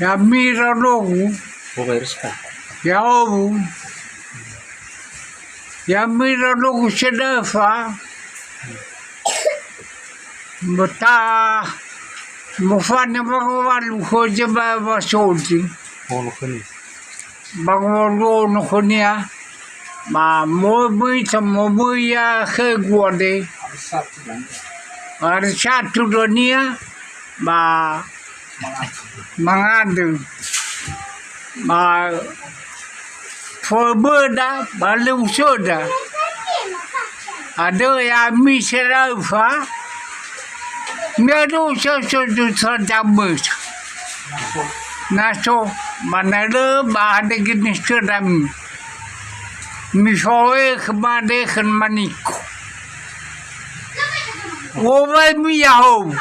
Yamira logo, yaobu, yamira logo sedafa, bata, mufanya bagawalu hoja ba basolti, bagawalu no konia, ma mobi ya keguade, ada satu dunia, ma mengadu, ma forbeda, balu soda, ada yang miserafa, meru sesuatu terjamah, naso mana le bahade jenis terjamah, misalnya kemana maniku, wabah miyahu.